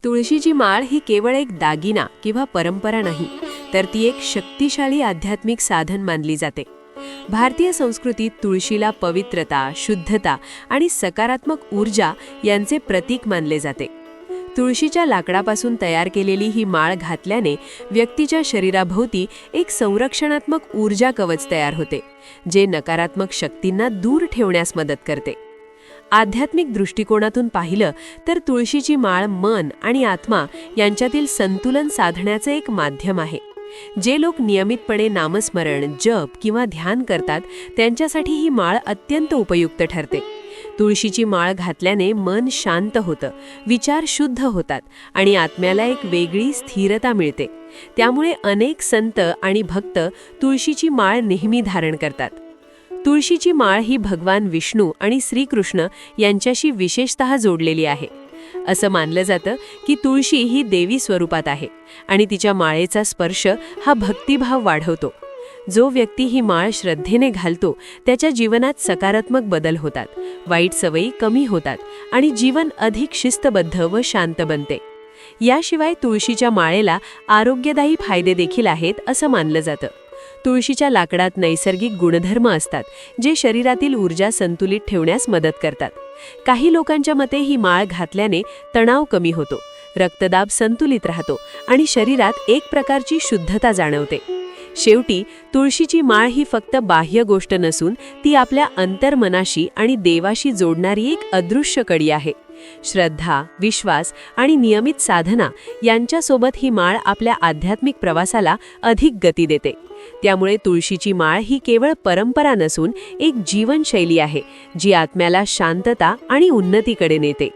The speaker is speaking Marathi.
तुळशीची माळ ही केवळ एक दागिना किंवा परंपरा नाही, तर ती एक शक्तिशाली आध्यात्मिक साधन मानली जाते. भारतीय संस्कृतीत तुळशीला पवित्रता, शुद्धता आणि सकारात्मक ऊर्जा यांचे प्रतीक मानले जाते. तुळशीच्या लाकडापासून तयार केलेली ही माळ घातल्याने व्यक्तीच्या शरीराभोवती एक संरक्षणात्मक ऊर्जा कवच तयार होते, जे नकारात्मक शक्तींना दूर ठेवण्यास मदत करते. आध्यात्मिक दृष्टिकोनातून पाहिलं तर तुळशीची माळ मन आणि आत्मा यांच्यातील संतुलन साधण्याचे एक माध्यम आहे. जे लोक नियमितपणे नामस्मरण, जप किंवा ध्यान करतात त्यांच्यासाठी ही माळ अत्यंत उपयुक्त ठरते. तुळशीची माळ घातल्याने मन शांत होतं, विचार शुद्ध होतात आणि आत्म्याला एक वेगळी स्थिरता मिळते. त्यामुळे अनेक संत आणि भक्त तुळशीची माळ नेहमी धारण करतात. तुळशीची माळ ही भगवान विष्णू आणि श्रीकृष्ण यांच्याशी विशेषतः जोडलेली आहे. असं मानलं जातं की तुळशी ही देवी स्वरूपात आहे आणि तिच्या माळेचा स्पर्श हा भक्तिभाव वाढवतो. जो व्यक्ती ही माळ श्रद्धेने घालतो त्याच्या जीवनात सकारात्मक बदल होतात, वाईट सवयी कमी होतात आणि जीवन अधिक शिस्तबद्ध व शांत बनते. याशिवाय तुळशीच्या माळेला आरोग्यदायी फायदे देखील आहेत असं मानलं जातं. तुळशीच्या लाकडात नैसर्गिक गुणधर्म असतात, जे शरीरातील ऊर्जा संतुलित ठेवण्यास मदत करतात. काही लोकांच्या मते ही माळ घातल्याने तणाव कमी होतो, रक्तदाब संतुलित राहतो आणि शरीरात एक प्रकारची शुद्धता जाणवते. शेवटी तुळशीची माळ ही फक्त बाह्य गोष्ट नसून ती आपल्या अंतर्मनाशी आणि देवाशी जोडणारी एक अदृश्य कडी आहे. श्रद्धा, विश्वास आणि नियमित साधना यांच्यासोबत ही माळ आपल्या आध्यात्मिक प्रवासाला अधिक गती देते. त्यामुळे तुळशीची माळ ही केवळ परंपरा नसून एक जीवनशैली आहे, जी आत्म्याला शांतता आणि उन्नतीकडे नेते.